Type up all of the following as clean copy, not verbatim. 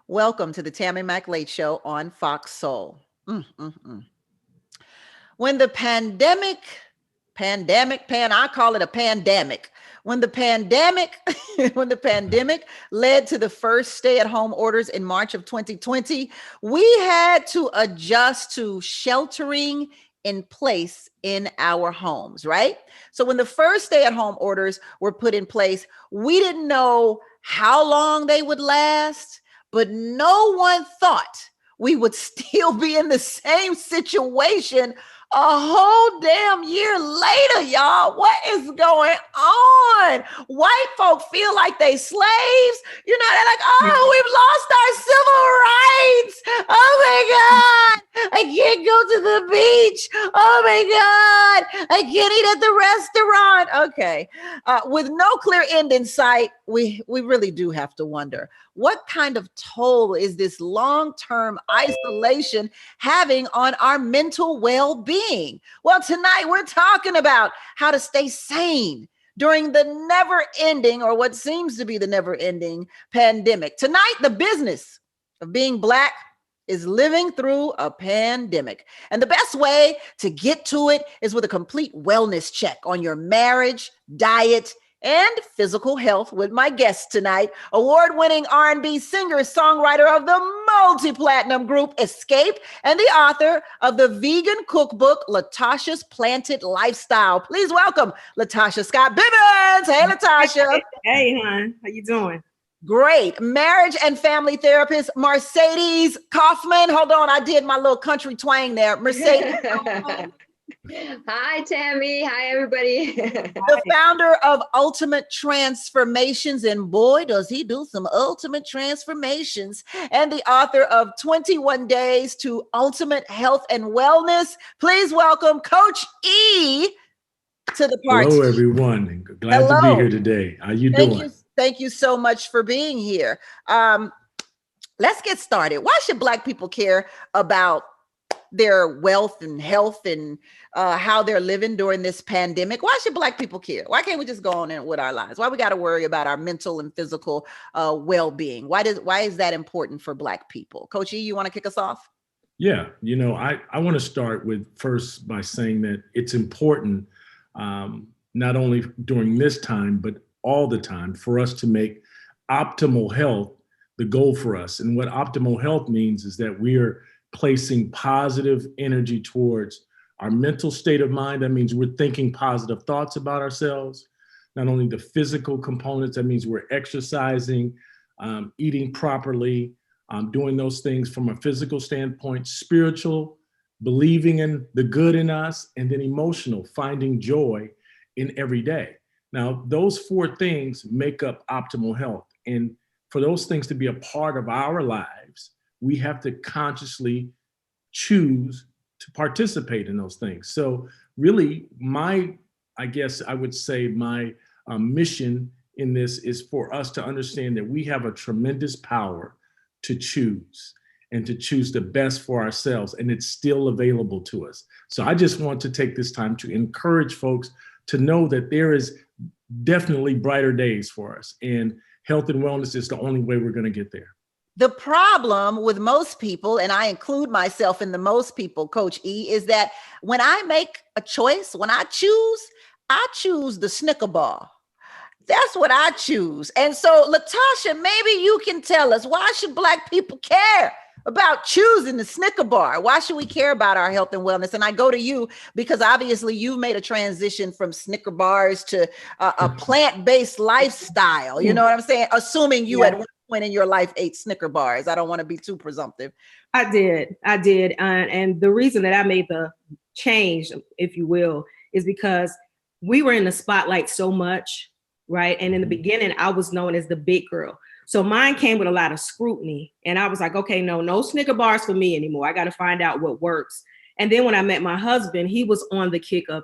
Welcome to the Tammi Late Show on FoxSoul. When the I call it a pandemic. When the pandemic, when the pandemic led to the first stay-at-home orders in March of 2020, we had to adjust to sheltering in place in our homes, right? So when the first stay-at-home orders were put in place, we didn't know how long they would last, but no one thought we would still be in the same situation a whole damn year later, y'all. What is going on? White folk feel like they slaves. You know, they're like, oh, we've lost our civil rights. Oh my God. I can't go to the beach. Oh my God. I can't eat at the restaurant. Okay. With no clear end in sight, we really do have to wonder, what kind of toll is this long-term isolation having on our mental well-being? Well, tonight we're talking about how to stay sane during the never-ending, or what seems to be the never-ending pandemic. Tonight, the business of being Black is living through a pandemic. And the best way to get to it is with a complete wellness check on your marriage, diet, and physical health with my guest tonight, award-winning R&B singer, songwriter of the multi-platinum group Escape, and the author of the vegan cookbook, Latasha's Planted Lifestyle. Please welcome Latasha Scott Bibbins. Hey, Latasha. Hey, hon. How you doing? Great. Marriage and family therapist, Mercedes Kaufman. Hold on, I did my little country twang there. Mercedes Kaufman. Hi, Tammi. Hi, everybody. The founder of Ultimate Transformations, and boy, does he do some ultimate transformations, and the author of 21 Days to Ultimate Health and Wellness. Please welcome Coach E to the party. Hello, everyone. Glad to be here today. How you doing? Thank you so much for being here. Let's get started. Why should Black people care about their wealth and health and how they're living during this pandemic? Why should Black people care? Why can't we just go on in with our lives? Why we got to worry about our mental and physical well-being? Why is that important for Black people? Coach E, you want to kick us off? Yeah, I want to start with first by saying that it's important, not only during this time, but all the time, for us to make optimal health the goal for us. And what optimal health means is that we are placing positive energy towards our mental state of mind. That means we're thinking positive thoughts about ourselves. Not only the physical components, that means we're exercising, eating properly, doing those things from a physical standpoint, spiritual, believing in the good in us, and then emotional, finding joy in every day. Now, those four things make up optimal health. And for those things to be a part of our lives, we have to consciously choose to participate in those things. So really, I guess I would say my mission in this is for us to understand that we have a tremendous power to choose and to choose the best for ourselves, and it's still available to us. So I just want to take this time to encourage folks to know that there is definitely brighter days for us, and health and wellness is the only way we're going to get there. The problem with most people, and I include myself in the most people, Coach E, is that when I make a choice, when I choose the Snicker bar. That's what I choose. And so, Latasha, maybe you can tell us, why should Black people care about choosing the Snicker bar? Why should we care about our health and wellness? And I go to you because obviously you've made a transition from Snicker bars to a plant-based lifestyle. You know what I'm saying? Assuming you at one point in your life ate Snicker bars. I don't want to be too presumptive. I did. And the reason that I made the change, if you will, is because we were in the spotlight so much, right? And in the beginning, I was known as the big girl. So mine came with a lot of scrutiny, and I was like, okay, no Snicker bars for me anymore. I got to find out what works. And then when I met my husband, he was on the kick of,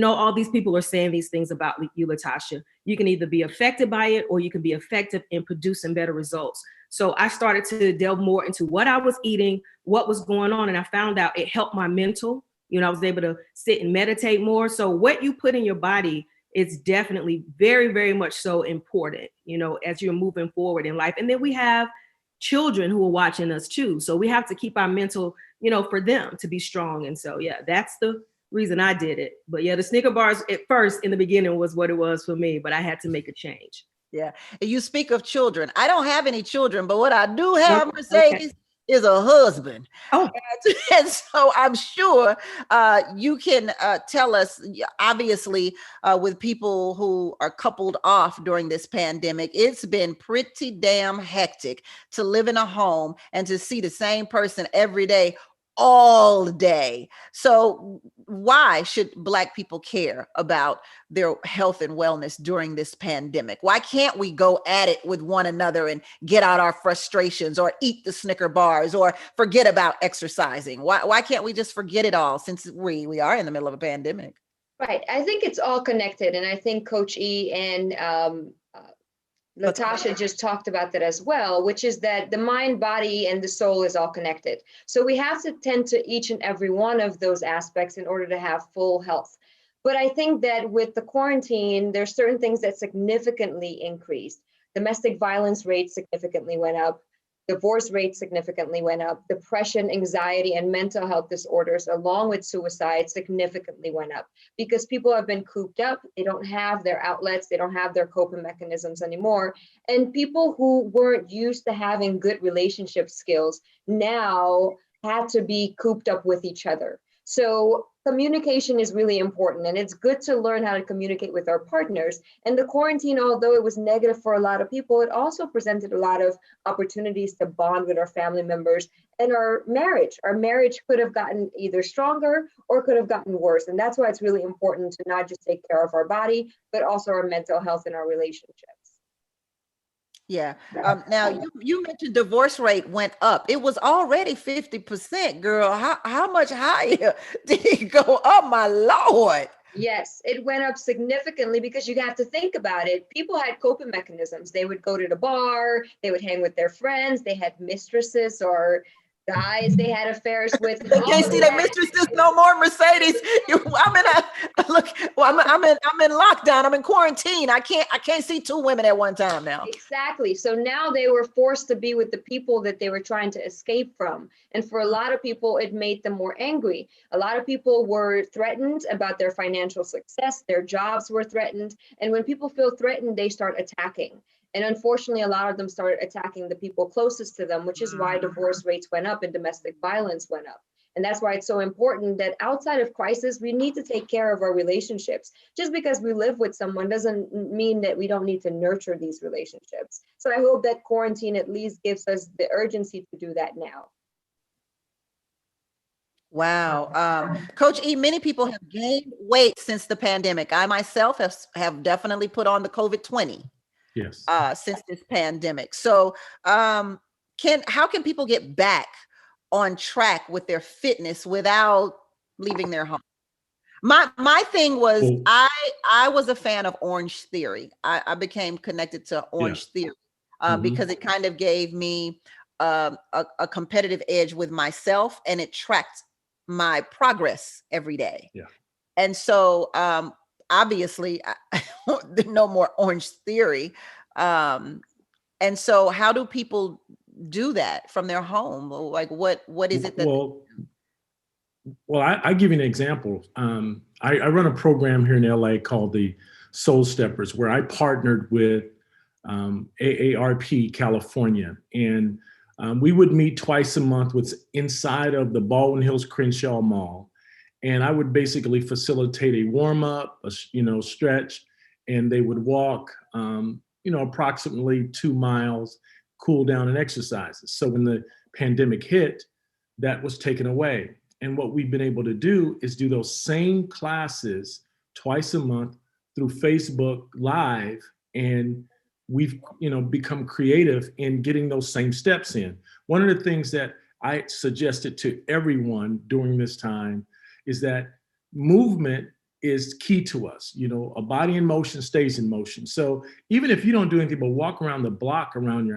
all these people are saying these things about you, Latasha. You can either be affected by it or you can be effective in producing better results. So I started to delve more into what I was eating, what was going on. And I found out it helped my mental. I was able to sit and meditate more. So what you put in your body, it's definitely very, very much so important, as you're moving forward in life. And then we have children who are watching us too. So we have to keep our mental, for them to be strong. And so, yeah, that's the reason I did it. But yeah, the Snicker bars at first in the beginning was what it was for me, but I had to make a change. Yeah. You speak of children. I don't have any children, but what I do have, Mercedes, Okay. is a husband. Oh. And so I'm sure you can tell us, obviously, with people who are coupled off during this pandemic, it's been pretty damn hectic to live in a home and to see the same person every day, all day. So why should Black people care about their health and wellness during this pandemic? Why can't we go at it with one another and get out our frustrations, or eat the Snicker bars, or forget about exercising? Why can't we just forget it all, since we are in the middle of a pandemic? Right. I think it's all connected. And I think Coach E and Latasha just talked about that as well, which is that the mind, body, and the soul is all connected. So we have to tend to each and every one of those aspects in order to have full health. But I think that with the quarantine, there's certain things that significantly increased. Domestic violence rates significantly went up. Divorce rates significantly went up. Depression, anxiety, and mental health disorders, along with suicide, significantly went up because people have been cooped up. They don't have their outlets. They don't have their coping mechanisms anymore. And people who weren't used to having good relationship skills now had to be cooped up with each other. So communication is really important, and it's good to learn how to communicate with our partners. And the quarantine, although it was negative for a lot of people, it also presented a lot of opportunities to bond with our family members and our marriage. Our marriage could have gotten either stronger or could have gotten worse. And that's why it's really important to not just take care of our body, but also our mental health and our relationships. Yeah. Now you mentioned divorce rate went up. It was already 50%, girl. How much higher did it go up, my Lord? Yes, it went up significantly because you have to think about it. People had coping mechanisms. They would go to the bar, they would hang with their friends, they had mistresses or guys they had affairs with. They can't see their mistresses no more, Mercedes. I'm in lockdown. I'm in quarantine. I can't see two women at one time now. Exactly. So now they were forced to be with the people that they were trying to escape from. And for a lot of people, it made them more angry. A lot of people were threatened about their financial success. Their jobs were threatened. And when people feel threatened, they start attacking. And unfortunately, a lot of them started attacking the people closest to them, which is why divorce rates went up and domestic violence went up. And that's why it's so important that outside of crisis, we need to take care of our relationships. Just because we live with someone doesn't mean that we don't need to nurture these relationships. So I hope that quarantine at least gives us the urgency to do that now. Wow. Coach E, many people have gained weight since the pandemic. I myself have definitely put on the COVID-20. Yes. Since this pandemic. So how can people get back on track with their fitness without leaving their home? My thing was, I was a fan of Orange Theory. I became connected to Orange Theory because it kind of gave me a competitive edge with myself, and it tracked my progress every day. Yeah. And so obviously no more Orange Theory. And so how do people do that from their home? Like what is it that I give you an example. I run a program here in LA called the Soul Steppers, where I partnered with AARP California, and we would meet twice a month inside of the Baldwin Hills Crenshaw Mall. And I would basically facilitate a warm up, stretch, and they would walk, approximately 2 miles, cool down and exercises. So when the pandemic hit, that was taken away. And what we've been able to do is do those same classes twice a month through Facebook Live. And we've, become creative in getting those same steps in. One of the things that I suggested to everyone during this time is that movement is key to us. A body in motion stays in motion. So even if you don't do anything but walk around the block around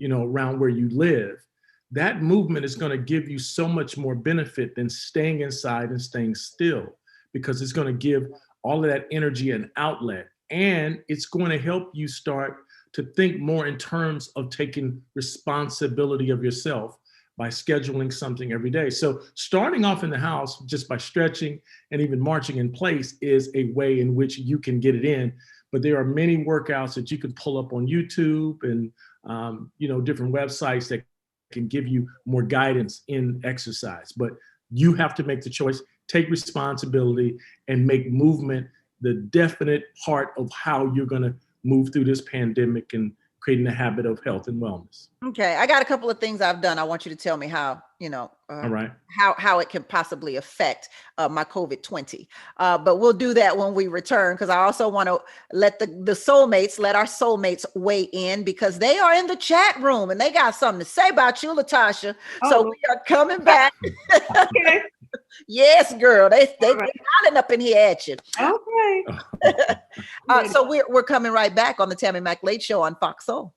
around where you live, that movement is going to give you so much more benefit than staying inside and staying still, because it's going to give all of that energy an outlet, and it's going to help you start to think more in terms of taking responsibility of yourself by scheduling something every day. So starting off in the house just by stretching and even marching in place is a way in which you can get it in. But there are many workouts that you can pull up on YouTube and different websites that can give you more guidance in exercise. But you have to make the choice, take responsibility, and make movement the definite part of how you're going to move through this pandemic and creating a habit of health and wellness. Okay, I got a couple of things I've done. I want you to tell me how, All right. how it can possibly affect my COVID-20. But we'll do that when we return, because I also want to let let our soulmates weigh in, because they are in the chat room and they got something to say about you, Latasha. So we are coming back. Okay. Yes, girl. They hollering up in here at you. Okay. So we're coming right back on the Tammi Mac Late Show on FoxSoul.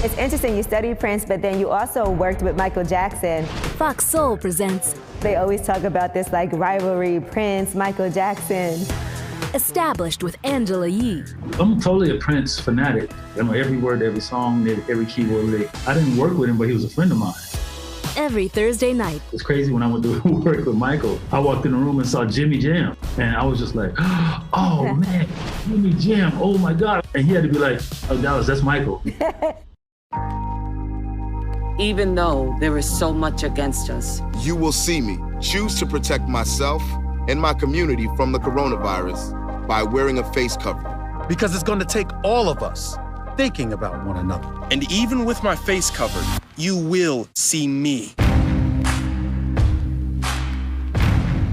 It's interesting, you studied Prince, but then you also worked with Michael Jackson. FoxSoul presents. They always talk about this like rivalry, Prince, Michael Jackson. Established with Angela Yee. I'm totally a Prince fanatic. I know every word, every song, every keyboard lick. I didn't work with him, but he was a friend of mine. Every Thursday night. It's crazy, when I went to work with Michael, I walked in the room and saw Jimmy Jam. And I was just like, oh man, Jimmy Jam, oh my God. And he had to be like, oh Dallas, that's Michael. Even though there is so much against us, you will see me choose to protect myself and my community from the coronavirus by wearing a face covering. Because it's going to take all of us thinking about one another. And even with my face covered, you will see me.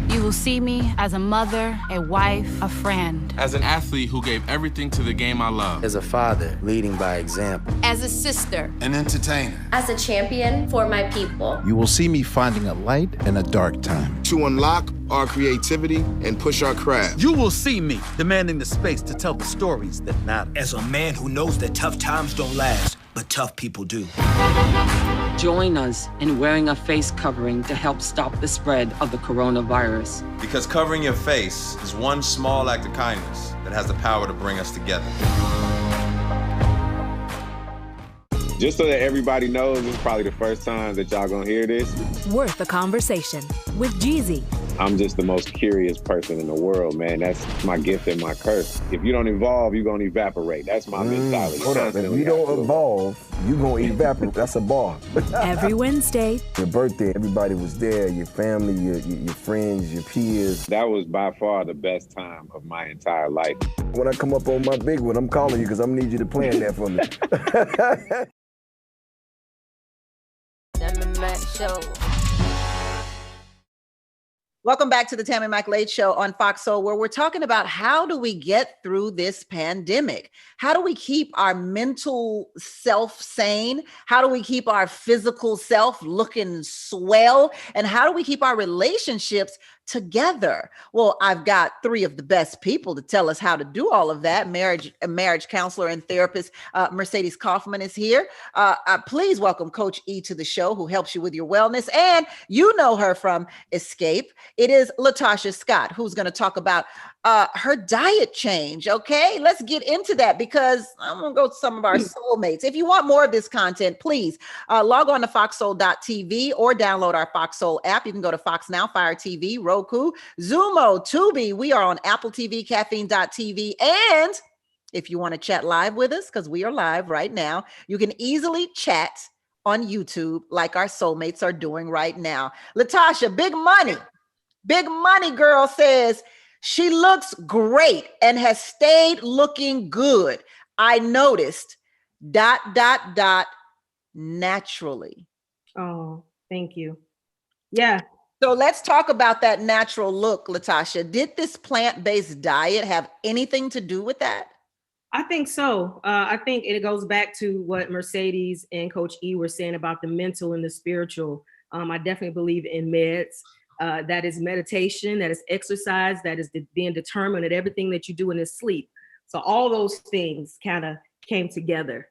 You will see me as a mother, a wife, a friend. As an athlete who gave everything to the game I love. As a father, leading by example. As a sister. An entertainer. As a champion for my people. You will see me finding a light in a dark time. To unlock our creativity and push our craft. You will see me demanding the space to tell the stories that matter. As a man who knows that tough times don't last, but tough people do. Join us in wearing a face covering to help stop the spread of the coronavirus. Because covering your face is one small act of kindness that has the power to bring us together. Just so that everybody knows, this is probably the first time that y'all gonna hear this. Worth a conversation with Jeezy. I'm just the most curious person in the world, man. That's my gift and my curse. If you don't evolve, you're gonna evaporate. That's my mentality. Hold up, if you don't evolve, you're gonna evaporate. That's a bar. Every Wednesday. Your birthday, everybody was there, your family, your friends, your peers. That was by far the best time of my entire life. When I come up on my big one, I'm calling you because I'm gonna need you to plan that for me. Welcome back to the Tammi Mac Late Show on FoxSoul, where we're talking about how do we get through this pandemic? How do we keep our mental self sane? How do we keep our physical self looking swell? And how do we keep our relationships together? Well, I've got three of the best people to tell us how to do all of that. Marriage counselor and therapist Mercedes Kaufman is here. Please welcome Coach E to the show, who helps you with your wellness. And you know her from Escape. It is Latasha Scott, who's going to talk about her diet change. Okay, let's get into that, because I'm going to go to some of our soulmates. If you want more of this content, please log on to foxsoul.tv or download our FoxSoul app. You can go to Fox Now, Fire TV, Roku, Zumo, Tubi. We are on Apple TV, caffeine.tv. And if you want to chat live with us, because we are live right now, you can easily chat on YouTube like our soulmates are doing right now. Latasha, Big Money Girl says, she looks great and has stayed looking good. I noticed ... naturally. Oh, thank you. Yeah. So let's talk about that natural look, Latasha. Did this plant-based diet have anything to do with that? I think so. I think it goes back to what Mercedes and Coach E were saying about the mental and the spiritual. I definitely believe in meds. That is meditation, that is exercise, that is being determined that everything that you do in is sleep. So all those things kind of came together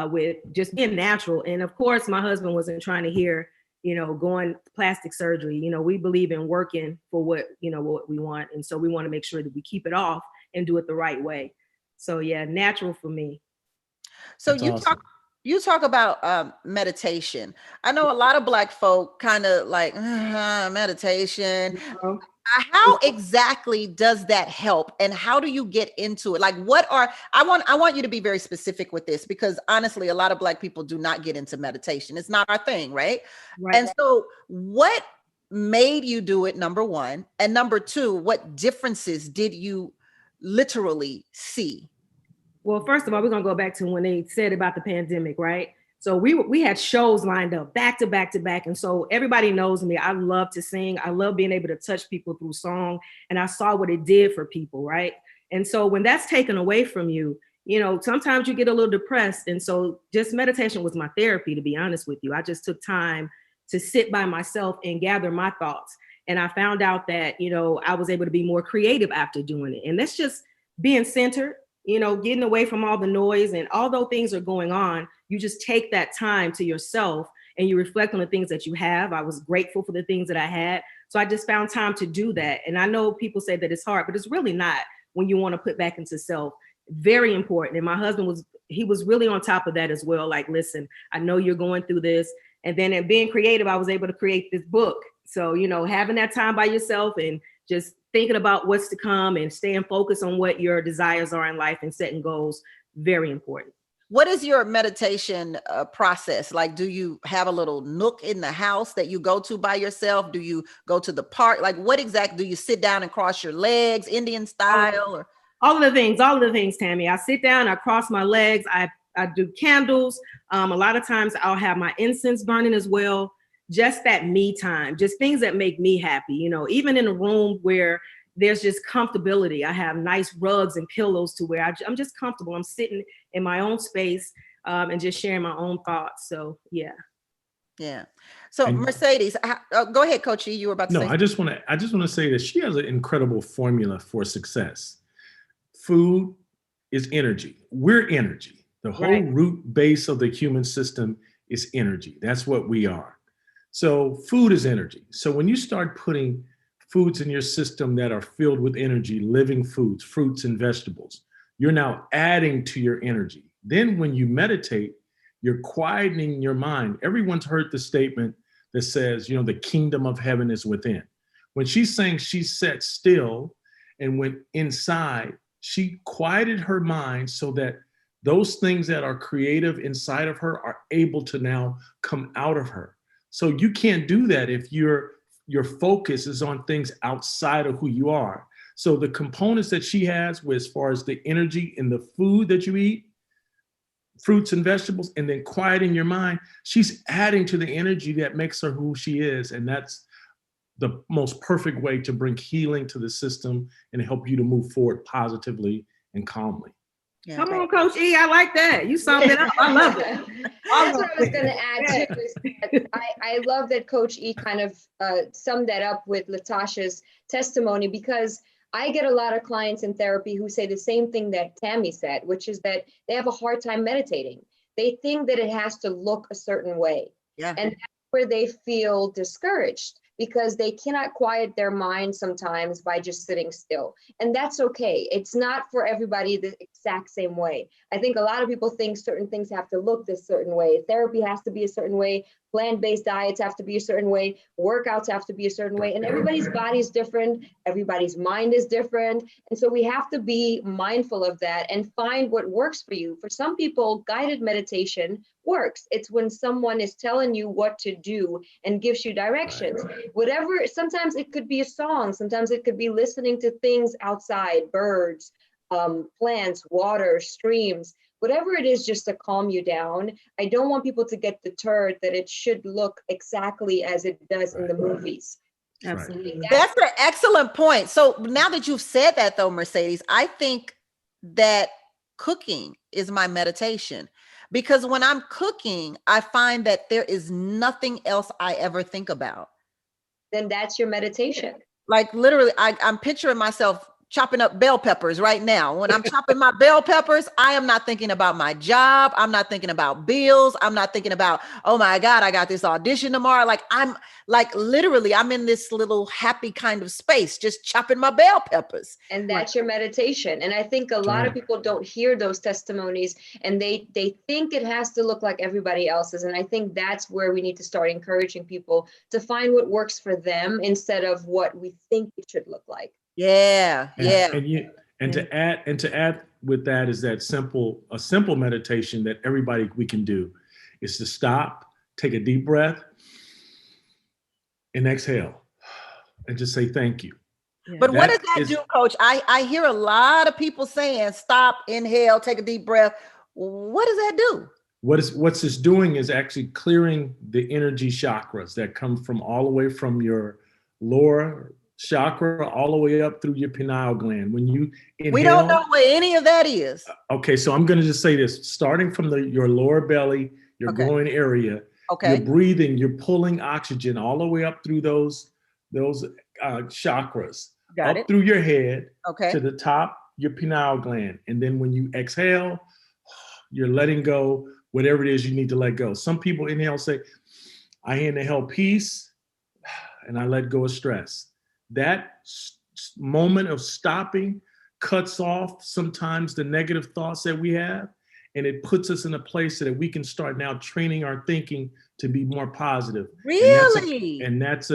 with just being natural. And of course, my husband wasn't trying to hear going plastic surgery. We believe in working for what we want. And so we want to make sure that we keep it off and do it the right way. So yeah, natural for me. So you talk about meditation. I know a lot of Black folk kind of like meditation. How exactly does that help, and how do you get into it? Like, I want you to be very specific with this, because honestly, a lot of Black people do not get into meditation. It's not our thing, right? And so what made you do it, number one, and number two, what differences did you literally see? Well, first of all, we're going to go back to when they said about the pandemic, right? So we had shows lined up back to back to back. And so everybody knows me. I love to sing. I love being able to touch people through song. And I saw what it did for people, right? And so when that's taken away from you, sometimes you get a little depressed. And so just meditation was my therapy, to be honest with you. I just took time to sit by myself and gather my thoughts. And I found out that, I was able to be more creative after doing it. And that's just being centered, getting away from all the noise. And although things are going on, you just take that time to yourself and you reflect on the things that you have. I was grateful for the things that I had. So I just found time to do that. And I know people say that it's hard, but it's really not when you want to put back into self. Very important. And my husband was really on top of that as well. Like, listen, I know you're going through this. And then in being creative, I was able to create this book. So, having that time by yourself and just thinking about what's to come and staying focused on what your desires are in life and setting goals, very important. What is your meditation process? Like, do you have a little nook in the house that you go to by yourself? Do you go to the park? Like, what exactly, do you sit down and cross your legs, Indian style? Or? All of the things, Tammy. I sit down, I cross my legs, I do candles. A lot of times I'll have my incense burning as well. Just that me time, just things that make me happy. Even in a room where there's just comfortability. I have nice rugs and pillows to where I'm just comfortable. I'm sitting in my own space and just sharing my own thoughts. So, yeah. Yeah. So Mercedes, go ahead, Coach E. You were about to say. No, I just want to say that she has an incredible formula for success. Food is energy. We're energy. The whole root base of the human system is energy. That's what we are. So food is energy. So when you start putting foods in your system that are filled with energy, living foods, fruits and vegetables, you're now adding to your energy. Then when you meditate, you're quietening your mind. Everyone's heard the statement that says, the kingdom of heaven is within. When she's saying she sat still and went inside, she quieted her mind so that those things that are creative inside of her are able to now come out of her. So you can't do that if your focus is on things outside of who you are. So the components that she has, as far as the energy in the food that you eat, fruits and vegetables, and then quieting your mind, she's adding to the energy that makes her who she is. And that's the most perfect way to bring healing to the system and help you to move forward positively and calmly. Yeah, come on, Coach E. I like that. You summed it up. I love it. That's what I was going to add too. Is that I love that Coach E kind of summed that up with Latasha's testimony, because I get a lot of clients in therapy who say the same thing that Tammi said, which is that they have a hard time meditating. They think that it has to look a certain way. Yeah. And that's where they feel discouraged, because they cannot quiet their mind sometimes by just sitting still. And that's okay. It's not for everybody the exact same way. I think a lot of people think certain things have to look this certain way. Therapy has to be a certain way. Plant-based diets have to be a certain way. Workouts have to be a certain way. And everybody's body is different. Everybody's mind is different. And so we have to be mindful of that and find what works for you. For some people, guided meditation works. It's when someone is telling you what to do and gives you directions. Whatever, sometimes it could be a song. Sometimes it could be listening to things outside, birds, plants, water, streams, whatever it is, just to calm you down. I don't want people to get deterred that it should look exactly as it does in the movies. Absolutely. That's an excellent point. So now that you've said that though, Mercedes, I think that cooking is my meditation, because when I'm cooking, I find that there is nothing else I ever think about. Then that's your meditation. Like literally, I'm picturing myself chopping up bell peppers right now. When I'm chopping my bell peppers, I am not thinking about my job. I'm not thinking about bills. I'm not thinking about, oh my God, I got this audition tomorrow. Like I'm like literally, I'm in this little happy kind of space, just chopping my bell peppers. And that's your meditation. And I think a lot of people don't hear those testimonies, and they think it has to look like everybody else's. And I think that's where we need to start encouraging people to find what works for them instead of what we think it should look like. Yeah. And to add with that is that a simple meditation that we can do is to stop, take a deep breath, and exhale, and just say thank you. But what does that do, Coach? I hear a lot of people saying stop, inhale, take a deep breath. What does that do? What's this doing is actually clearing the energy chakras that come from all the way from your lower chakra all the way up through your pineal gland. When you inhale, we don't know what any of that is. Okay, so I'm going to just say this: starting from your lower belly, your groin area, you're breathing, you're pulling oxygen all the way up through those chakras, through your head to the top, your pineal gland, and then when you exhale, you're letting go whatever it is you need to let go. Some people inhale, say, "I inhale peace, and I let go of stress." That moment of stopping cuts off sometimes the negative thoughts that we have, and it puts us in a place so that we can start now training our thinking to be more positive. Really? And that's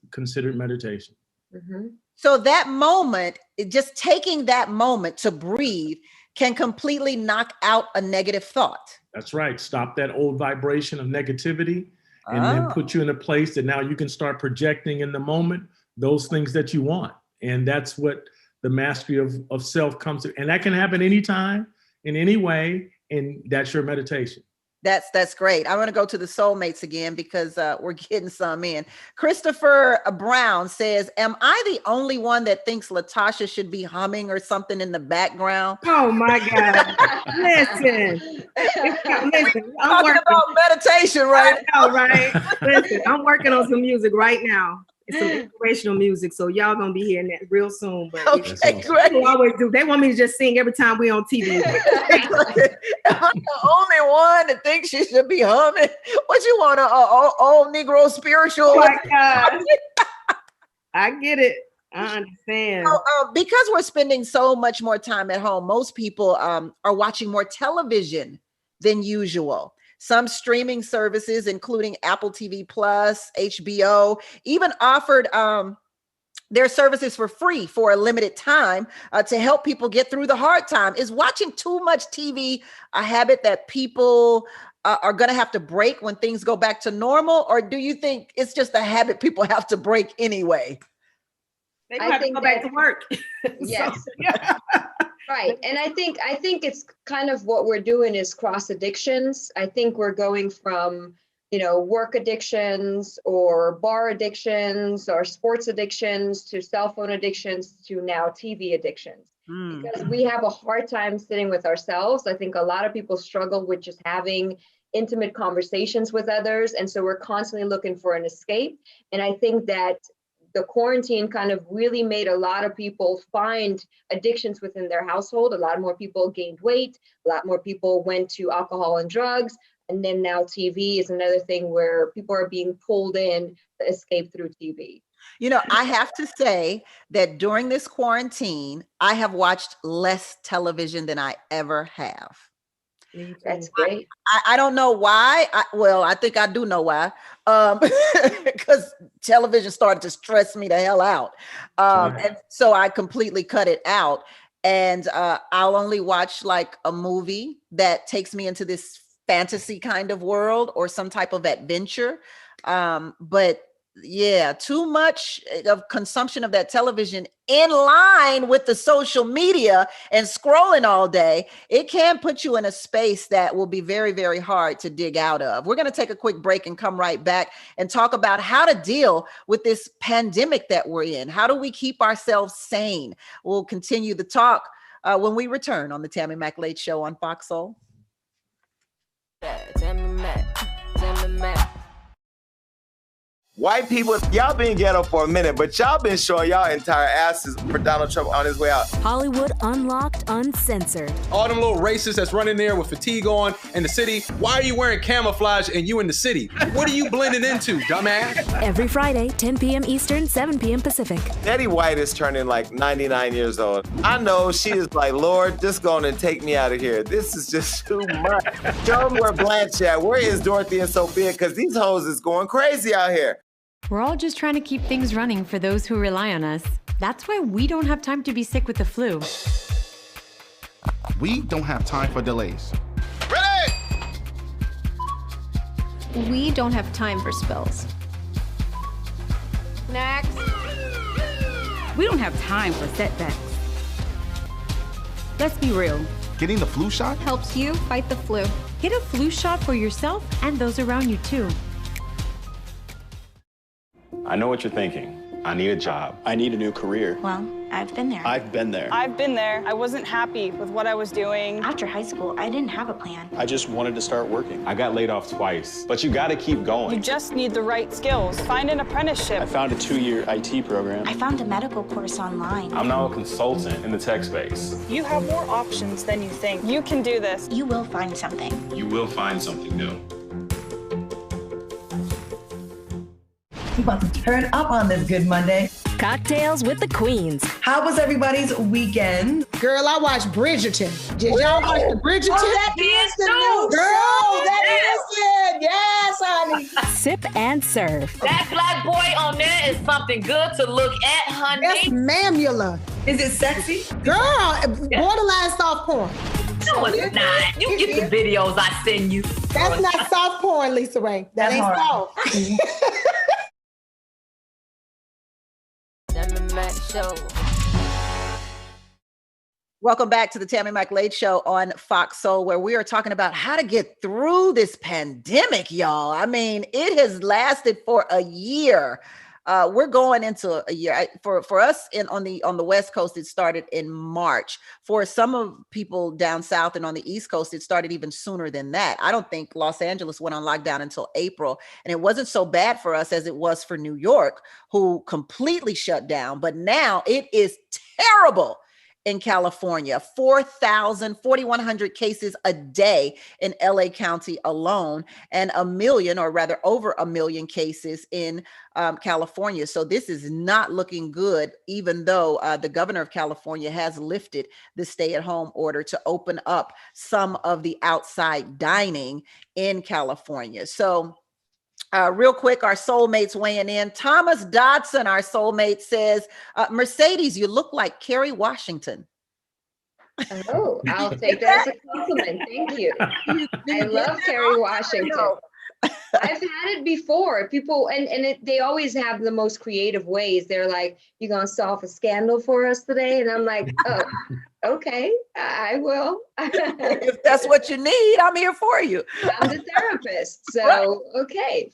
considered meditation. Mm-hmm. So that moment, just taking that moment to breathe can completely knock out a negative thought. That's right. Stop that old vibration of negativity and then put you in a place that now you can start projecting in the moment those things that you want. And that's what the mastery of self comes to. And that can happen anytime, in any way. And that's your meditation. That's great. I want to go to the soulmates again because we're getting some in. Christopher Brown says, am I the only one that thinks Latasha should be humming or something in the background? Oh my God. Listen. I'm talking about meditation right now, right? Listen, I'm working on some music right now. It's some inspirational music, so y'all gonna be hearing that real soon. But okay, great. People always do. They want me to just sing every time we on TV. I'm the only one that thinks she should be humming. What you want, old Negro spiritual? Oh my God. I get it. I understand. Because we're spending so much more time at home, most people are watching more television than usual. Some streaming services, including Apple TV Plus, HBO, even offered their services for free for a limited time to help people get through the hard time. Is watching too much TV a habit that people are going to have to break when things go back to normal? Or do you think it's just a habit people have to break anyway? They have to go back to work. Yes. So, yeah. Right. And I think it's kind of what we're doing is cross addictions. I think we're going from, work addictions or bar addictions or sports addictions to cell phone addictions to now TV addictions. Because we have a hard time sitting with ourselves. I think a lot of people struggle with just having intimate conversations with others. And so we're constantly looking for an escape. And I think that the quarantine kind of really made a lot of people find addictions within their household. A lot more people gained weight. A lot more people went to alcohol and drugs. And then now TV is another thing where people are being pulled in to escape through TV. I have to say that during this quarantine, I have watched less television than I ever have. That's great. I don't know why. I think I do know why. Because television started to stress me the hell out. And so I completely cut it out. And I'll only watch like a movie that takes me into this fantasy kind of world or some type of adventure. But yeah, too much of consumption of that television in line with the social media and scrolling all day, it can put you in a space that will be very, very hard to dig out of. We're going to take a quick break and come right back and talk about how to deal with this pandemic that we're in. How do we keep ourselves sane? We'll continue the talk when we return on the Tammi McLeod Show on FoxSoul. Tammi Mac. White people, y'all been ghetto for a minute, but y'all been showing y'all entire asses for Donald Trump on his way out. Hollywood Unlocked Uncensored. All them little racists that's running there with fatigue on in the city. Why are you wearing camouflage and you in the city? What are you blending into, dumbass? Every Friday, 10 p.m. Eastern, 7 p.m. Pacific. Betty White is turning like 99 years old. I know she is like, Lord, just go on and take me out of here. This is just too much. Show them where Blanche at. Where is Dorothy and Sophia? Because these hoes is going crazy out here. We're all just trying to keep things running for those who rely on us. That's why we don't have time to be sick with the flu. We don't have time for delays. We don't have time for spills. Next. We don't have time for setbacks. Let's be real. Getting the flu shot helps you fight the flu. Get a flu shot for yourself and those around you too. I know what you're thinking. I need a job. I need a new career. Well, I've been there. I've been there. I've been there. I wasn't happy with what I was doing. After high school, I didn't have a plan. I just wanted to start working. I got laid off twice, but you gotta keep going. You just need the right skills. Find an apprenticeship. I found a 2-year IT program. I found a medical course online. I'm now a consultant in the tech space. You have more options than you think. You can do this. You will find something. You will find something new. We about to turn up on this Good Monday. Cocktails with the Queens. How was everybody's weekend? Girl, I watched Bridgerton. Did y'all watch the Bridgerton? Oh, that is the new girl. That is it. Yes, honey. Sip and serve. That black boy on there is something good to look at, honey. Yes, mamula. Is it sexy? Girl, borderline soft porn. No, it's not. You get the videos I send you. That's not soft porn, Lisa Ray. That ain't soft. Show. Welcome back to the Tammi Mike Late Show on FoxSoul, where we are talking about how to get through this pandemic, y'all. I mean, it has lasted for a year. We're going into a year. For us on the West Coast, it started in March. For some of people down south and on the East Coast, it started even sooner than that. I don't think Los Angeles went on lockdown until April, and it wasn't so bad for us as it was for New York, who completely shut down. But now it is terrible in California. 4,100 cases a day in LA County alone, and a million, or rather over a million cases in California. So this is not looking good, even though the governor of California has lifted the stay-at-home order to open up some of the outside dining in California. So real quick, our soulmates weighing in. Thomas Dodson, our soulmate, says, Mercedes, you look like Kerry Washington. Oh, I'll take that as a compliment. Thank you. I love Kerry Washington. I've had it before. People, they always have the most creative ways. They're like, "You gonna solve a scandal for us today?" And I'm like, "Oh, okay, I will." If that's what you need, I'm here for you. I'm the therapist, so okay.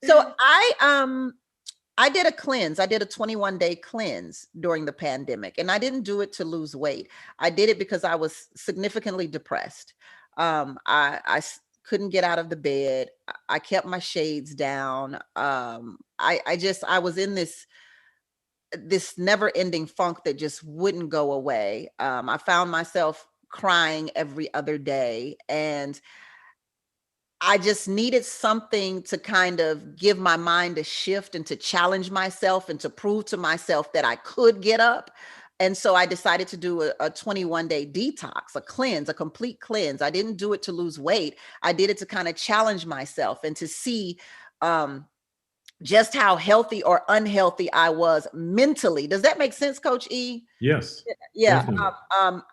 So I did a cleanse. I did a 21-day cleanse during the pandemic, and I didn't do it to lose weight. I did it because I was significantly depressed. I couldn't get out of the bed. I kept my shades down. I was in this never-ending funk that just wouldn't go away. I found myself crying every other day, and I just needed something to kind of give my mind a shift and to challenge myself and to prove to myself that I could get up. And so I decided to do a 21-day detox, a cleanse, a complete cleanse. I didn't do it to lose weight. I did it to kind of challenge myself and to see just how healthy or unhealthy I was mentally. Does that make sense, Coach E? Yes. Yeah.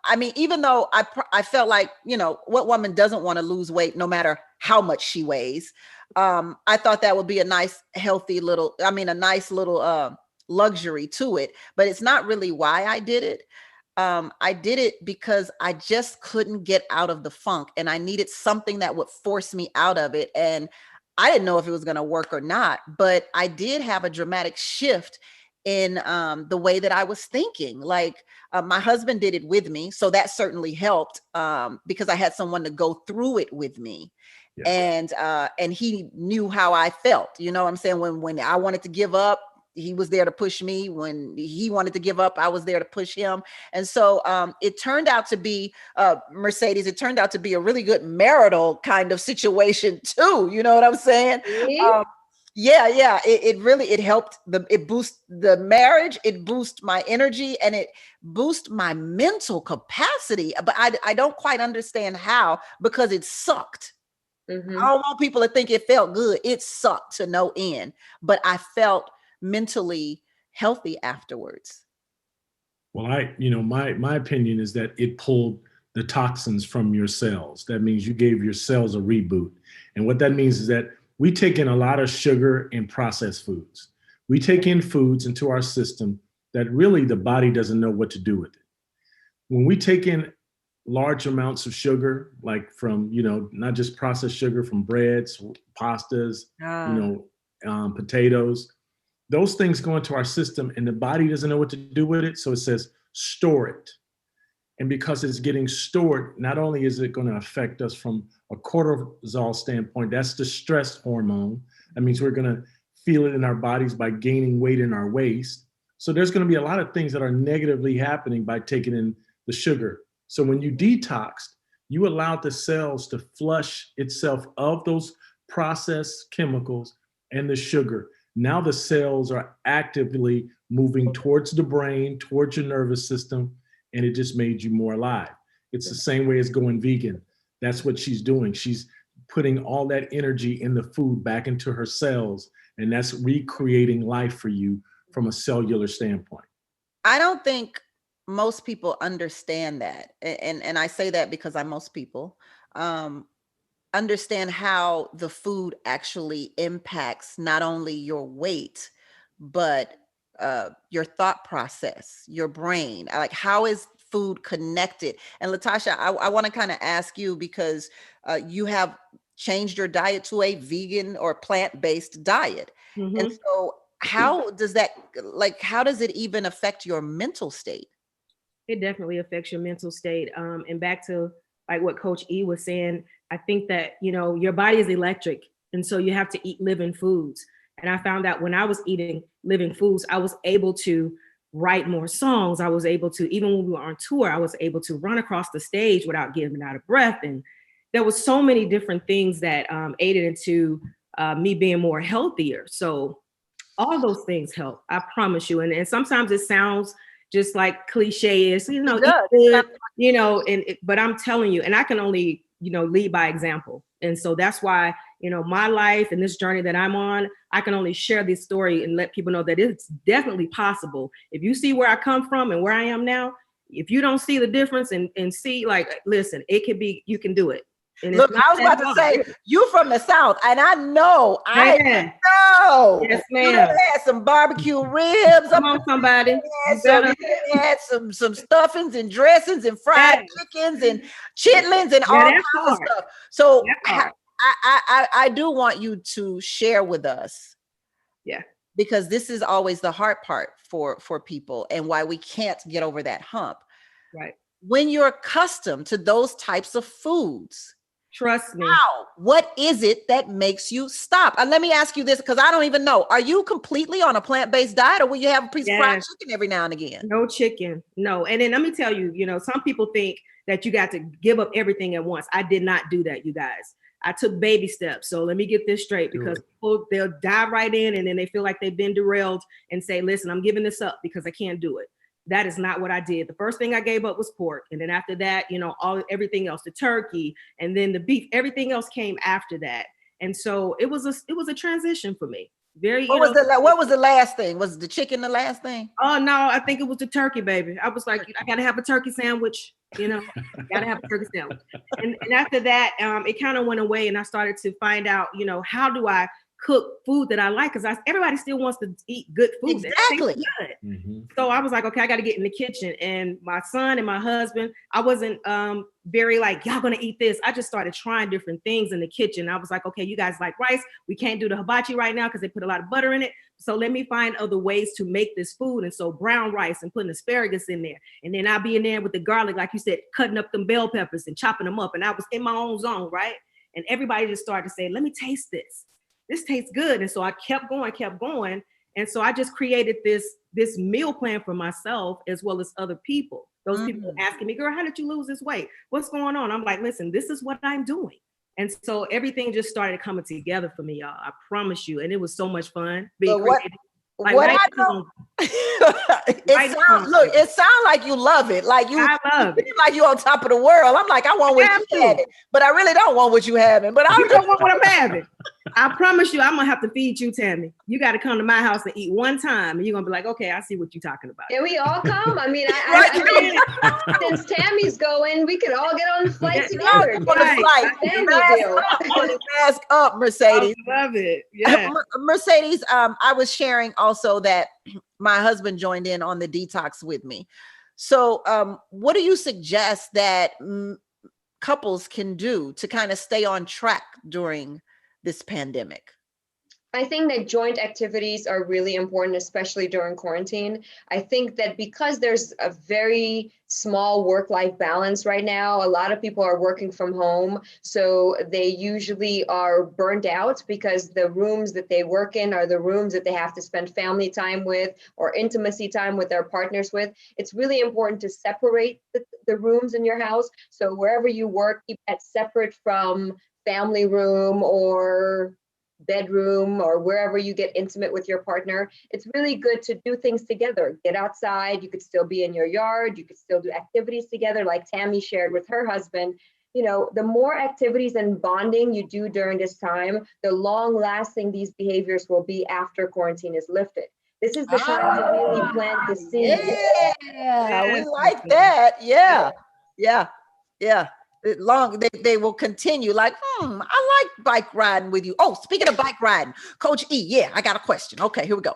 I mean, even though I felt like, what woman doesn't want to lose weight no matter how much she weighs? I thought that would be a nice little luxury to it, but it's not really why I did it. I did it because I just couldn't get out of the funk, and I needed something that would force me out of it. And I didn't know if it was going to work or not, but I did have a dramatic shift in the way that I was thinking. Like my husband did it with me, so that certainly helped because I had someone to go through it with me. And he knew how I felt. You know what I'm saying? When I wanted to give up, he was there to push me. When he wanted to give up, I was there to push him. And so it turned out to be Mercedes. It turned out to be a really good marital kind of situation too. You know what I'm saying? Yeah. It really, it helped it boost the marriage. It boost my energy and it boost my mental capacity. But I don't quite understand how, because it sucked. I don't want people to think it felt good. It sucked to no end, but I felt mentally healthy afterwards. Well, my opinion is that it pulled the toxins from your cells. That means you gave your cells a reboot. And what that means is that we take in a lot of sugar and processed foods. We take in foods into our system that really the body doesn't know what to do with it. When we take in large amounts of sugar, like from, not just processed sugar, from breads, pastas, potatoes, those things go into our system and the body doesn't know what to do with it. So it says, store it. And because it's getting stored, not only is it going to affect us from a cortisol standpoint, that's the stress hormone. That means we're going to feel it in our bodies by gaining weight in our waist. So there's going to be a lot of things that are negatively happening by taking in the sugar. So when you detoxed, you allowed the cells to flush itself of those processed chemicals and the sugar. Now the cells are actively moving towards the brain, towards your nervous system, and it just made you more alive. It's the same way as going vegan. That's what she's doing. She's putting all that energy in the food back into her cells, and that's recreating life for you from a cellular standpoint. I don't think most people understand that. And I say that because I'm most people. Understand how the food actually impacts not only your weight, but your thought process, your brain. Like, how is food connected? And Latasha, I want to kind of ask you, because you have changed your diet to a vegan or plant-based diet. And so how does that, how does it even affect your mental state? It definitely affects your mental state. And back to like what Coach E was saying, I think that, your body is electric. And so you have to eat living foods. And I found out when I was eating living foods, I was able to write more songs. I was able to, even when we were on tour, I was able to run across the stage without getting out of breath. And there was so many different things that aided into me being more healthier. So all those things help, I promise you. And sometimes it sounds just like cliche is, but I'm telling you, and I can only, lead by example. And so that's why, my life and this journey that I'm on, I can only share this story and let people know that it's definitely possible. If you see where I come from and where I am now, if you don't see the difference and see, listen, it could be, you can do it. And look, I was about to say, you from the South, and I know. Yes, you ma'am. had some barbecue ribs. Come on, somebody. You had some stuffings and dressings and fried chickens and chitlins and all kinds of stuff. So I do want you to share with us. Yeah. Because this is always the hard part for people and why we can't get over that hump. Right. When you're accustomed to those types of foods, trust me. What is it that makes you stop? And let me ask you this, because I don't even know. Are you completely on a plant-based diet, or will you have a piece of fried chicken every now and again? No chicken. No. And then let me tell you, some people think that you got to give up everything at once. I did not do that, you guys. I took baby steps. So let me get this straight, because people, they'll dive right in and then they feel like they've been derailed and say, listen, I'm giving this up because I can't do it. That is not what I did. The first thing I gave up was pork. And then after that, everything else, the turkey, and then the beef, everything else came after that. And so it was a transition for me. What was the last thing? Was the chicken the last thing? Oh no, I think it was the turkey, baby. I was like, I gotta have a turkey sandwich, gotta have a turkey sandwich. And after that, it kind of went away, and I started to find out, how do I cook food that I like? Because everybody still wants to eat good food. Exactly. Good. So I was like, okay, I got to get in the kitchen. And my son and my husband, I wasn't very like, y'all gonna eat this. I just started trying different things in the kitchen. I was like, okay, you guys like rice. We can't do the hibachi right now because they put a lot of butter in it. So let me find other ways to make this food. And so brown rice and putting asparagus in there. And then I'll be in there with the garlic, like you said, cutting up them bell peppers and chopping them up. And I was in my own zone, right? And everybody just started to say, let me taste this. This tastes good. And so I kept going. And so I just created this meal plan for myself as well as other people. Those people asking me, girl, how did you lose this weight? What's going on? I'm like, listen, this is what I'm doing. And so everything just started coming together for me, y'all. I promise you. And it was so much fun being creative. Like, what I know, it sounds like you love it. Like you love it. Like you on top of the world. I'm like, I want what you having, but I really don't want what you having. But you don't want what I'm having. I promise you, I'm gonna have to feed you, Tammy. You got to come to my house and eat one time, and you're gonna be like, okay, I see what you're talking about. Can we all come? I mean, I mean, since Tammy's going, we could all get on the flight together. Mask up, Mercedes. I love it. Yeah, Mercedes. I was sharing also that my husband joined in on the detox with me. So, what do you suggest that couples can do to kind of stay on track during this pandemic? I think that joint activities are really important, especially during quarantine. I think that because there's a very small work-life balance right now, a lot of people are working from home, so they usually are burned out because the rooms that they work in are the rooms that they have to spend family time with or intimacy time with their partners with. It's really important to separate the rooms in your house. So wherever you work, keep that separate from family room or bedroom or wherever you get intimate with your partner. It's really good to do things together. Get outside. You could still be in your yard. You could still do activities together, like Tammy shared with her husband. You know, the more activities and bonding you do during this time, the long lasting these behaviors will be after quarantine is lifted. This is the time to really plant the seeds. Yeah, we like that. Yeah. They will continue like, I like bike riding with you. Oh, speaking of bike riding, Coach E, yeah, I got a question. Okay, here we go.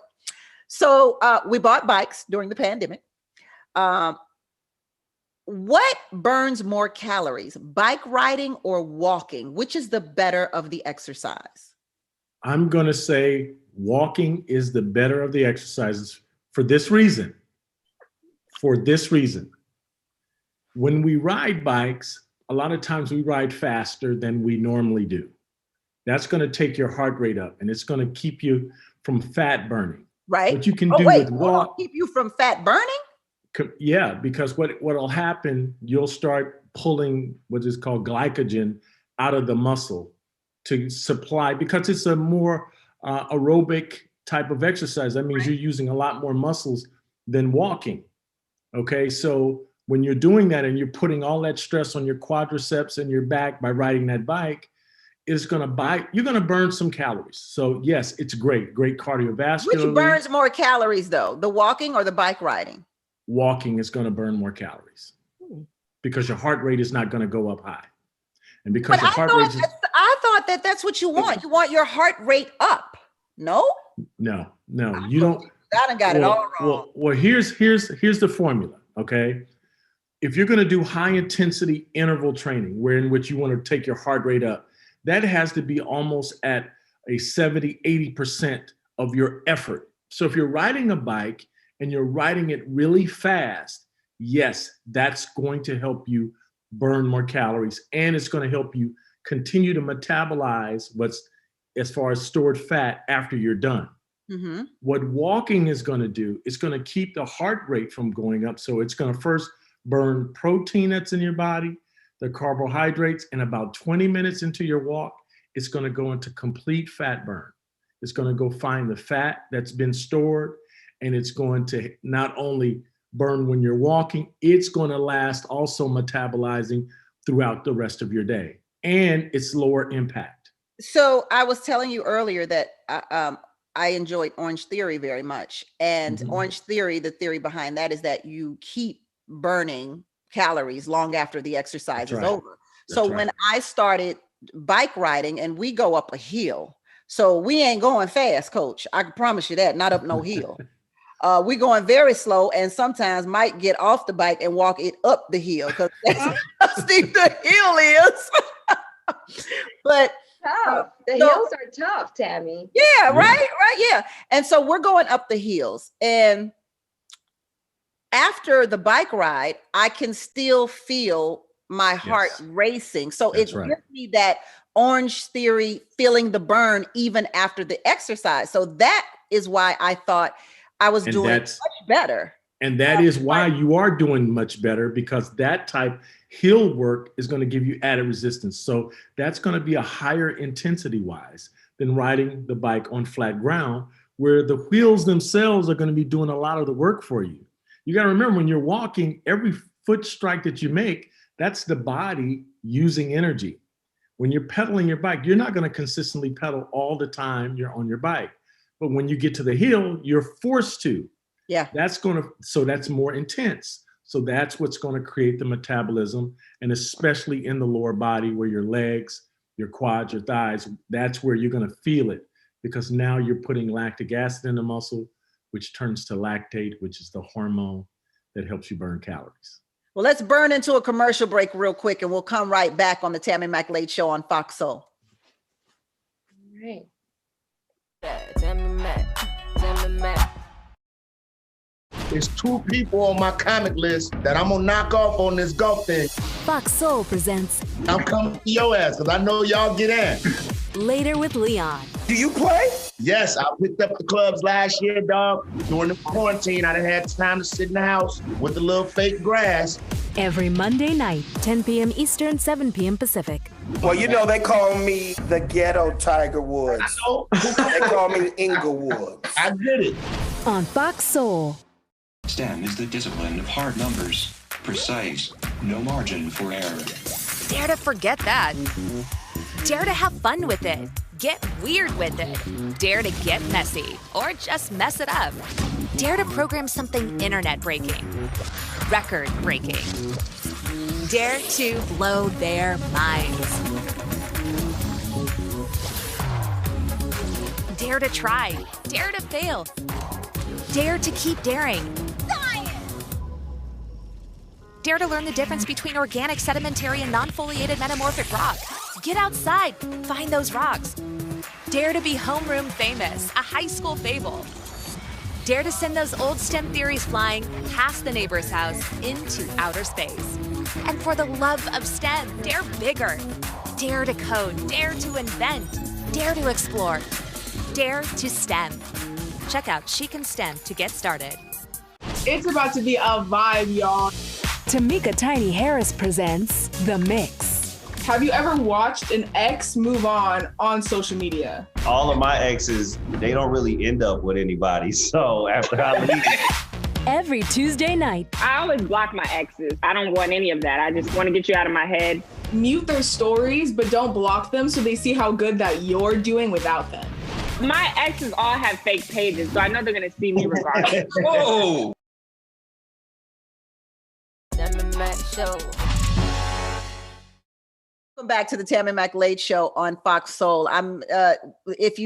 So we bought bikes during the pandemic. What burns more calories, bike riding or walking? Which is the better of the exercise? I'm going to say walking is the better of the exercises for this reason. When we ride bikes, a lot of times we ride faster than we normally do. That's going to take your heart rate up and it's going to keep you from fat burning. Right. What you can do with walk. Keep you from fat burning? Yeah, because what'll happen, you'll start pulling what is called glycogen out of the muscle to supply, because it's a more aerobic type of exercise. That means you're using a lot more muscles than walking. Okay, so when you're doing that and you're putting all that stress on your quadriceps and your back by riding that bike, you're going to burn some calories. So yes, it's great cardiovascular. Which burns more calories though, the walking or the bike riding? Walking is going to burn more calories because your heart rate is not going to go up high. And because your heart rate I thought that's what you want. You want your heart rate up. No, you don't. I done got it all wrong. Well, here's the formula. Okay. If you're going to do high intensity interval training, in which you want to take your heart rate up, that has to be almost at a 70-80% of your effort. So if you're riding a bike and you're riding it really fast, yes, that's going to help you burn more calories, and it's going to help you continue to metabolize what's as far as stored fat after you're done. Mm-hmm. What walking is going to do is going to keep the heart rate from going up. So it's going to first burn protein that's in your body, the carbohydrates, and about 20 minutes into your walk, it's going to go into complete fat burn. It's going to go find the fat that's been stored, and it's going to not only burn when you're walking, it's going to last also metabolizing throughout the rest of your day, and it's lower impact. So I was telling you earlier that I enjoyed Orange Theory very much, and Orange Theory, the theory behind that is that you keep burning calories long after the exercise is over. So when I started bike riding, and we go up a hill, so we ain't going fast, Coach. I can promise you that, not up no hill. We going very slow, and sometimes might get off the bike and walk it up the hill because that's how steep the hill is. But the hills are tough, Tammy. Yeah, right, yeah. And so we're going up the hills, and after the bike ride, I can still feel my heart racing. So it gives me that Orange Theory, feeling the burn even after the exercise. So that is why I thought I was doing much better. And that is why you are doing much better, because that type hill work is going to give you added resistance. So that's going to be a higher intensity wise than riding the bike on flat ground, where the wheels themselves are going to be doing a lot of the work for you. You got to remember, when you're walking, every foot strike that you make, that's the body using energy. When you're pedaling your bike, you're not going to consistently pedal all the time you're on your bike. But when you get to the hill, you're forced to. Yeah. So that's more intense. So that's what's going to create the metabolism, and especially in the lower body, where your legs, your quads, your thighs, that's where you're going to feel it, because now you're putting lactic acid in the muscle, which turns to lactate, which is the hormone that helps you burn calories. Well, let's burn into a commercial break real quick, and we'll come right back on the Tammi McLeod Show on FoxSoul. All right. Tammi Mac. There's 2 people on my comic list that I'm gonna knock off on this golf thing. FoxSoul presents I'm coming to your ass, because I know y'all get in. Later with Leon. Do you play? Yes, I picked up the clubs last year, dog. During the quarantine, I done had time to sit in the house with the little fake grass. Every Monday night, 10 p.m. Eastern, 7 p.m. Pacific. Well, you know, they call me the ghetto Tiger Woods. I know. They call me Inglewood. I get it. On FoxSoul. STEM is the discipline of hard numbers, precise, no margin for error. Dare to forget that. Dare to have fun with it. Get weird with it. Dare to get messy, or just mess it up. Dare to program something internet-breaking, record-breaking. Dare to blow their minds. Dare to try. Dare to fail. Dare to keep daring. Dare to learn the difference between organic, sedimentary, and non-foliated metamorphic rock. Get outside, find those rocks. Dare to be homeroom famous, a high school fable. Dare to send those old STEM theories flying past the neighbor's house into outer space. And for the love of STEM, dare bigger. Dare to code, dare to invent, dare to explore, dare to STEM. Check out She Can STEM to get started. It's about to be a vibe, y'all. Tamika Tiny Harris presents The Mix. Have you ever watched an ex move on social media? All of my exes, they don't really end up with anybody. So after I leave. Every Tuesday night. I always block my exes. I don't want any of that. I just want to get you out of my head. Mute their stories, but don't block them so they see how good that you're doing without them. My exes all have fake pages, so I know they're going to see me regardless. Whoa! Show. Welcome back to the Tammi McLeod Show on FoxSoul. If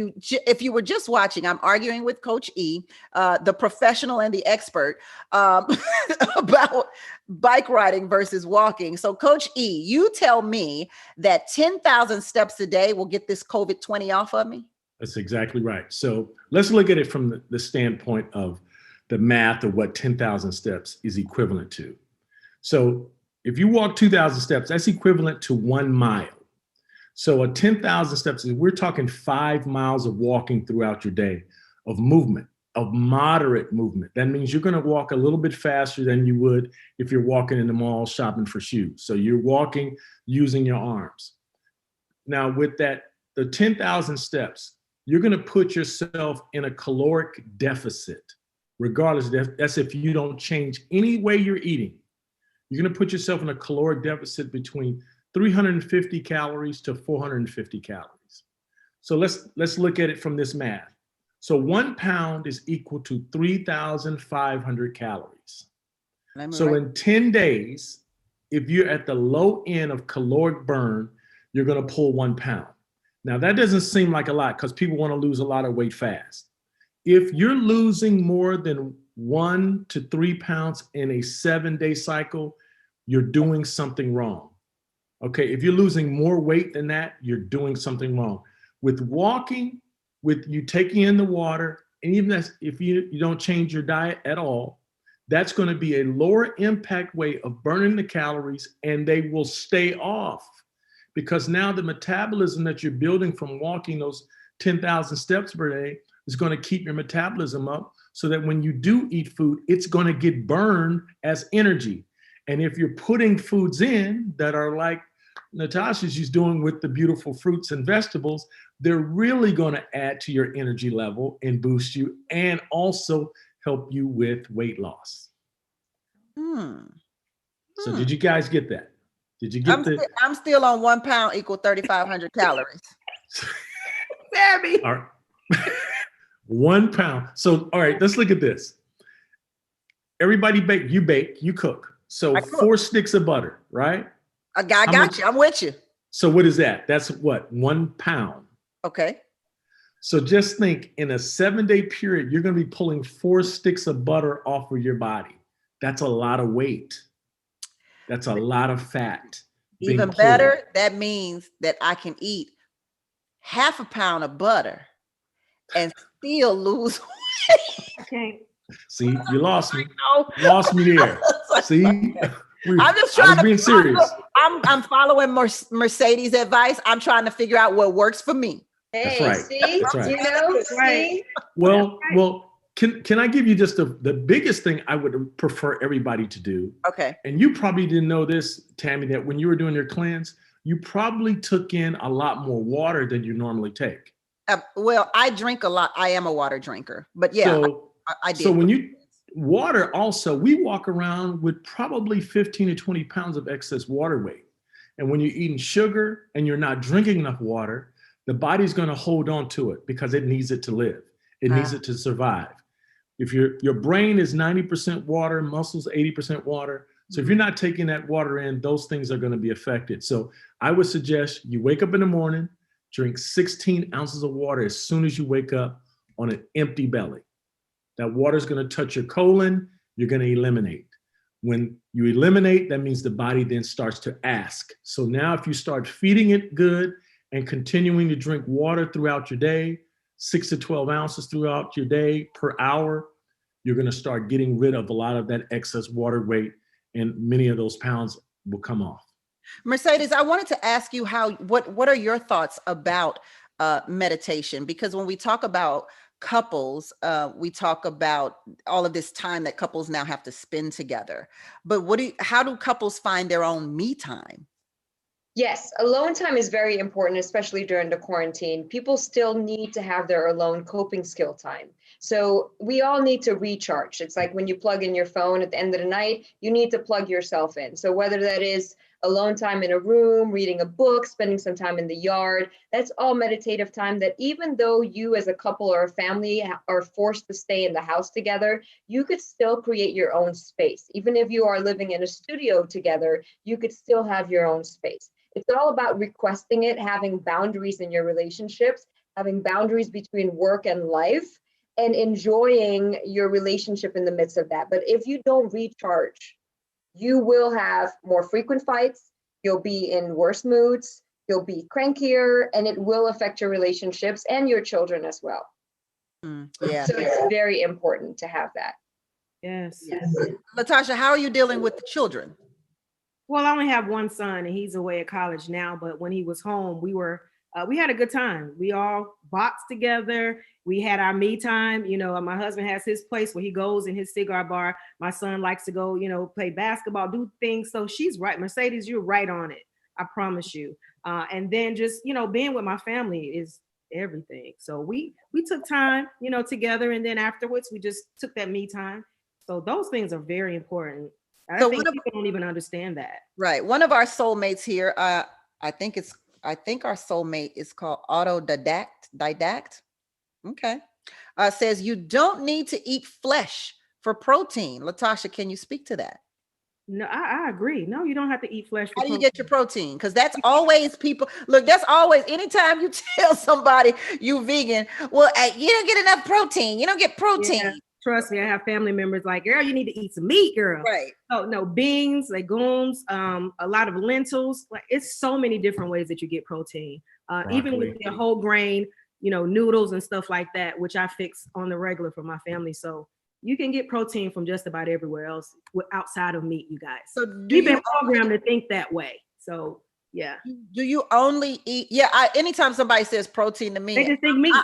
you were just watching, I'm arguing with Coach E, the professional and the expert, about bike riding versus walking. So, Coach E, you tell me that 10,000 steps a day will get this COVID-20 off of me? That's exactly right. So let's look at it from the standpoint of the math of what 10,000 steps is equivalent to. So if you walk 2,000 steps, that's equivalent to 1 mile. So a 10,000 steps, we're talking 5 miles of walking throughout your day, of movement, of moderate movement. That means you're going to walk a little bit faster than you would if you're walking in the mall shopping for shoes. So you're walking using your arms. Now with that, the 10,000 steps, you're going to put yourself in a caloric deficit, regardless. That's if you don't change any way you're eating. You're going to put yourself in a caloric deficit between 350 calories to 450 calories. So let's look at it from this math. So 1 pound is equal to 3,500 calories. So in 10 days, if you're at the low end of caloric burn, you're going to pull 1 pound. Now that doesn't seem like a lot because people want to lose a lot of weight fast. If you're losing more than 1 to 3 pounds in a 7-day cycle, you're doing something wrong. Okay, if you're losing more weight than that, you're doing something wrong. With walking, with you taking in the water, and even if you don't change your diet at all, that's going to be a lower impact way of burning the calories, and they will stay off because now the metabolism that you're building from walking those 10,000 steps per day is going to keep your metabolism up so that when you do eat food, it's going to get burned as energy. And if you're putting foods in that are like Natasha's doing with the beautiful fruits and vegetables, they're really going to add to your energy level and boost you and also help you with weight loss. So did you guys get that? Did you get I'm still on 1 pound equal 3,500 calories. Tammi. All right. 1 pound. So, all right, let's look at this. Everybody bake, you cook. So 4 sticks of butter, right? I got you. I'm with you. So what is that? That's what? 1 pound. Okay. So just think, in a 7-day period, you're going to be pulling 4 sticks of butter off of your body. That's a lot of weight. That's a lot of fat. Even better, that means that I can eat 1/2 pound of butter and still lose weight. Okay. See, you lost me. You lost me there. See? I'm just trying to be serious. I'm following Mercedes' advice. I'm trying to figure out what works for me. Hey, That's right. see? That's right. You know, see? Well, can I give you just the biggest thing I would prefer everybody to do? Okay. And you probably didn't know this, Tammi, that when you were doing your cleanse, you probably took in a lot more water than you normally take. Well, I drink a lot. I am a water drinker, but yeah, So, I did. So when water also, we walk around with probably 15 to 20 pounds of excess water weight. And when you're eating sugar and you're not drinking enough water, the body's going to hold on to it because it needs it to live. It needs it to survive. If your brain is 90% water, muscles 80% water. So if you're not taking that water in, those things are going to be affected. So I would suggest you wake up in the morning, drink 16 ounces of water as soon as you wake up on an empty belly. That water is going to touch your colon. You're going to eliminate. When you eliminate, that means the body then starts to ask. So now if you start feeding it good and continuing to drink water throughout your day, 6 to 12 ounces throughout your day per hour, you're going to start getting rid of a lot of that excess water weight, and many of those pounds will come off. Mercedes, I wanted to ask you what are your thoughts about meditation? Because when we talk about couples, we talk about all of this time that couples now have to spend together. But how do couples find their own me time? Yes, alone time is very important, especially during the quarantine. People still need to have their alone coping skill time. So we all need to recharge. It's like when you plug in your phone at the end of the night, you need to plug yourself in. So whether that is alone time in a room, reading a book, spending some time in the yard, that's all meditative time that even though you as a couple or a family are forced to stay in the house together, you could still create your own space. Even if you are living in a studio together, you could still have your own space. It's all about requesting it, having boundaries in your relationships, having boundaries between work and life, and enjoying your relationship in the midst of that. But if you don't recharge, you will have more frequent fights, you'll be in worse moods, you'll be crankier, and it will affect your relationships and your children as well. Yeah. So it's very important to have that. Yes. Latasha, how are you dealing with the children? Well, I only have one son and he's away at college now, but when he was home, we had a good time. We all boxed together. We had our me time. You know, my husband has his place where he goes in his cigar bar. My son likes to go, play basketball, do things. So she's right. Mercedes, you're right on it. I promise you. And then just, being with my family is everything. So we took time, together. And then afterwards, we just took that me time. So those things are very important. I think people don't even understand that. Right. One of our soulmates here, I think our soulmate is called Autodidact. Okay. Says you don't need to eat flesh for protein. Latasha, can you speak to that? No, I agree. No, you don't have to eat flesh. How do you get your protein? Because that's always that's always, anytime you tell somebody you vegan, well, you don't get enough protein. You don't get protein. Yeah. Trust me, I have family members like, girl, you need to eat some meat, girl. Right. Oh, no, beans, legumes, a lot of lentils. Like, it's so many different ways that you get protein. Even with the whole grain, noodles and stuff like that, which I fix on the regular for my family. So you can get protein from just about everywhere else outside of meat, you guys. So we've been programmed to think that way. So Yeah. Do you only eat? Yeah. Anytime somebody says protein to me, they just think meat.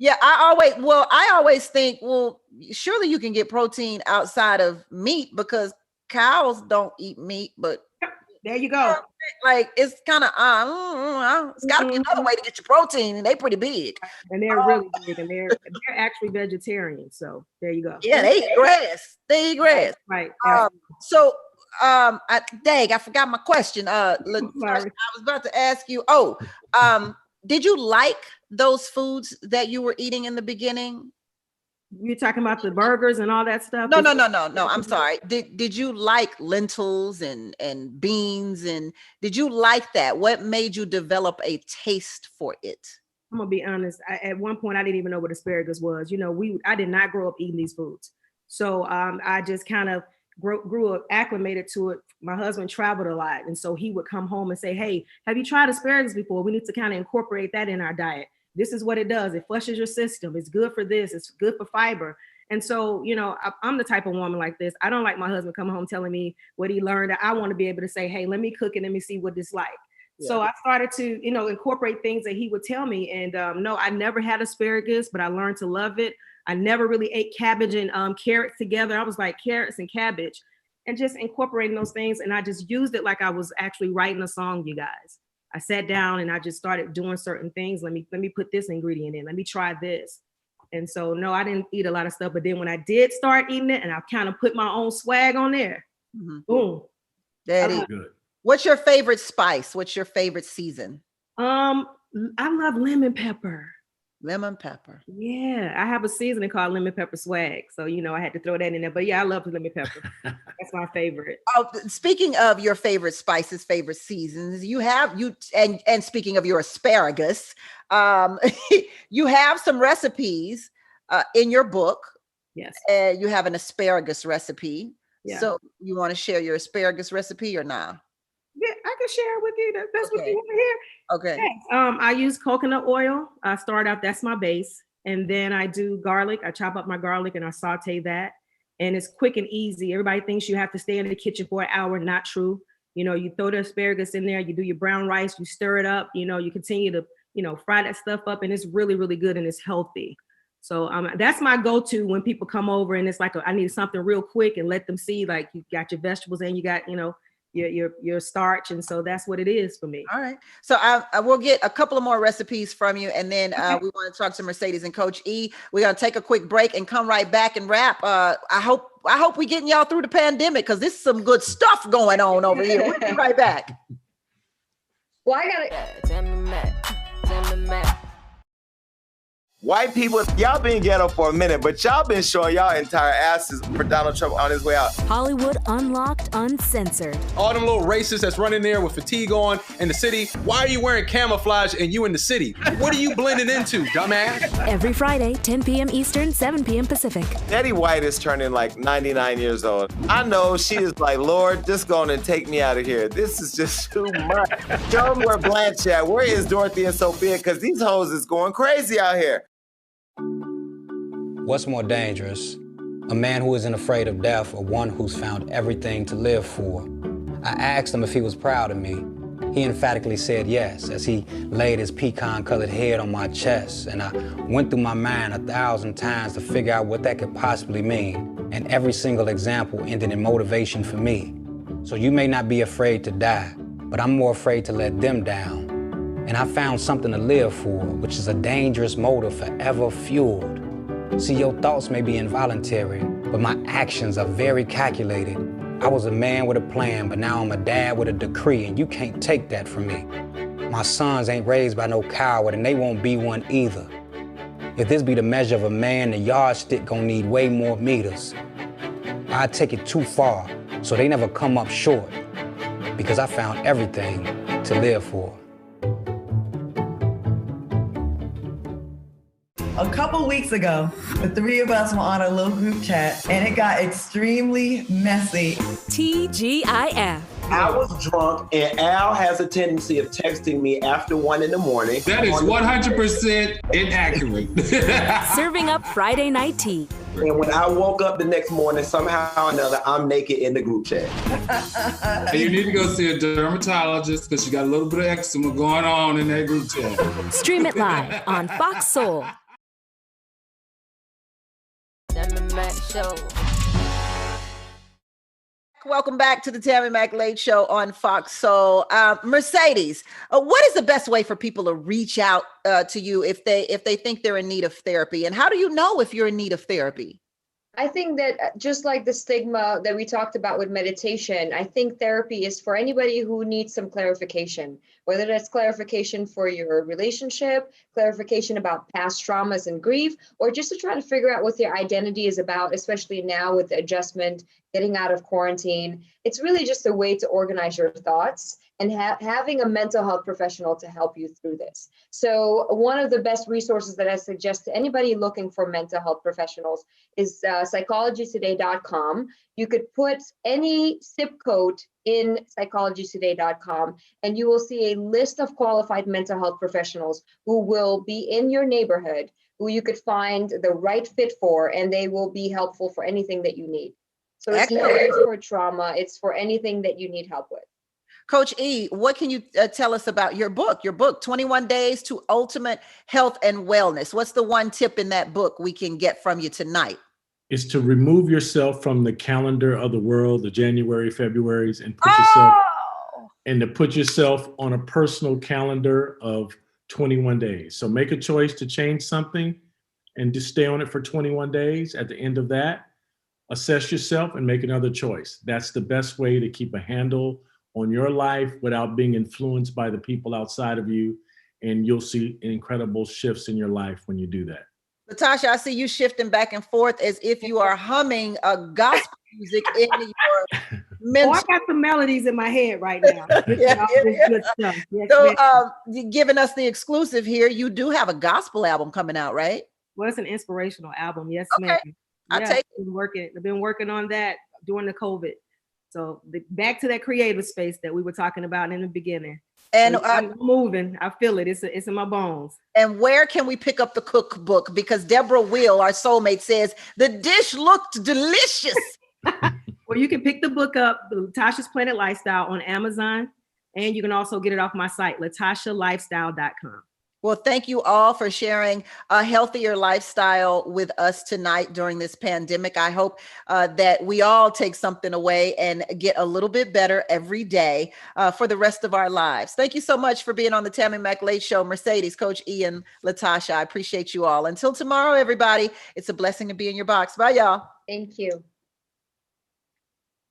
I always think, well, surely you can get protein outside of meat because cows don't eat meat, but there you go. Like it's kind of it's got to be another way to get your protein, and they pretty big, and they're really big, and they're actually vegetarian. So there you go. Yeah, they eat grass. They eat grass. Right. I forgot my question. I was about to ask you. Did you like those foods that you were eating in the beginning? You're talking about the burgers and all that stuff? No. I'm sorry. Did you like lentils and beans, and did you like that? What made you develop a taste for it? I'm gonna be honest. At one point, I didn't even know what asparagus was. I did not grow up eating these foods, so I just kind of grew up acclimated to it. My husband traveled a lot, and so he would come home and say, "Hey, have you tried asparagus before? We need to kind of incorporate that in our diet. This is what it does. It flushes your system. It's good for this. It's good for fiber." And so, I'm the type of woman like this. I don't like my husband coming home telling me what he learned. I want to be able to say, "Hey, let me cook and let me see what this like." Yeah. So I started to, incorporate things that he would tell me. And no, I never had asparagus, but I learned to love it. I never really ate cabbage and carrots together. I was like carrots and cabbage and just incorporating those things. And I just used it like I was actually writing a song, you guys. I sat down and I just started doing certain things. Let me put this ingredient in. Let me try this. And so, no, I didn't eat a lot of stuff. But then when I did start eating it and I kind of put my own swag on there, boom. That is good. What's your favorite spice? What's your favorite season? I love lemon pepper. Lemon pepper. Yeah, I have a seasoning called lemon pepper swag. So, I had to throw that in there. But yeah, I love the lemon pepper. That's my favorite. Oh, speaking of your favorite spices, favorite seasons, and speaking of your asparagus, you have some recipes in your book. Yes. You have an asparagus recipe. Yeah. So you want to share your asparagus recipe or not? Yeah, I can share it with you. That's okay. What you want to hear. Okay. Yes. I use coconut oil. I start out, that's my base. And then I do garlic. I chop up my garlic and I saute that. And it's quick and easy. Everybody thinks you have to stay in the kitchen for an hour. Not true. You throw the asparagus in there, you do your brown rice, you stir it up, you continue to, fry that stuff up, and it's really, really good and it's healthy. So that's my go-to when people come over and it's like, I need something real quick, and let them see like you got your vegetables and you got, your starch. And so that's what it is for me. All right. So I will get a couple of more recipes from you. And then we want to talk to Mercedes and Coach E. We're going to take a quick break and come right back and wrap. I hope we getting y'all through the pandemic, because this is some good stuff going on over here. We'll be right back. Well, I got it. White people, y'all been ghetto for a minute, but y'all been showing y'all entire asses for Donald Trump on his way out. Hollywood Unlocked Uncensored. All them little racists that's running there with fatigue on in the city. Why are you wearing camouflage and you in the city? What are you blending into, dumbass? Every Friday, 10 p.m. Eastern, 7 p.m. Pacific. Betty White is turning like 99 years old. I know she is like, Lord, just go on and take me out of here. This is just too much. Show me where Blanche at. Where is Dorothy and Sophia? Because these hoes is going crazy out here. What's more dangerous? A man who isn't afraid of death, or one who's found everything to live for? I asked him if he was proud of me. He emphatically said yes, as he laid his pecan-colored head on my chest, and I went through my mind 1,000 times to figure out what that could possibly mean, and every single example ended in motivation for me. So you may not be afraid to die, but I'm more afraid to let them down. And I found something to live for, which is a dangerous motive forever fueled. See, your thoughts may be involuntary, but my actions are very calculated. I was a man with a plan, but now I'm a dad with a decree, and you can't take that from me. My sons ain't raised by no coward, and they won't be one either. If this be the measure of a man, the yardstick gonna need way more meters. I take it too far, so they never come up short, because I found everything to live for. A couple weeks ago, the three of us were on a little group chat, and it got extremely messy. TGIF. I was drunk, and Al has a tendency of texting me after 1 a.m. That is 100% inaccurate. Serving up Friday night tea. And when I woke up the next morning, somehow or another, I'm naked in the group chat. And you need to go see a dermatologist because you got a little bit of eczema going on in that group chat. Stream it live on FoxSoul. Welcome back to the Tammi Mac Late Show on FoxSoul. Mercedes, what is the best way for people to reach out to you if they think they're in need of therapy? And how do you know if you're in need of therapy? I think that just like the stigma that we talked about with meditation, I think therapy is for anybody who needs some clarification, whether that's clarification for your relationship, clarification about past traumas and grief, or just to try to figure out what their identity is about, especially now with the adjustment, getting out of quarantine. It's really just a way to organize your thoughts and having a mental health professional to help you through this. So one of the best resources that I suggest to anybody looking for mental health professionals is psychologytoday.com. You could put any zip code in psychologytoday.com and you will see a list of qualified mental health professionals who will be in your neighborhood, who you could find the right fit for, and they will be helpful for anything that you need. So it's not just for trauma, it's for anything that you need help with. Coach E, what can you tell us about your book, 21 Days to Ultimate Health and Wellness? What's the one tip in that book we can get from you tonight? Is to remove yourself from the calendar of the world, the January, Februaries, and put yourself on a personal calendar of 21 days. So make a choice to change something and just stay on it for 21 days. At the end of that, assess yourself and make another choice. That's the best way to keep a handle on your life without being influenced by the people outside of you. And you'll see incredible shifts in your life when you do that. Latasha, I see you shifting back and forth as if you are humming a gospel music in your mental. I got some melodies in my head right now. Good stuff. Yes, so giving us the exclusive here, you do have a gospel album coming out, right? Well, it's an inspirational album. Yes, okay. ma'am. I'll take it. I've been working on that during the COVID. So back to that creative space that we were talking about in the beginning. And I'm moving. I feel it. It's in my bones. And where can we pick up the cookbook? Because Deborah Will, our soulmate, says the dish looked delicious. Well, you can pick the book up, Latasha's Planet Lifestyle, on Amazon. And you can also get it off my site, LatashaLifestyle.com. Well, thank you all for sharing a healthier lifestyle with us tonight during this pandemic. I hope that we all take something away and get a little bit better every day for the rest of our lives. Thank you so much for being on the Tammi Mac Late Show. Mercedes, Coach Ian, Latasha, I appreciate you all. Until tomorrow, everybody, it's a blessing to be in your box. Bye, y'all. Thank you.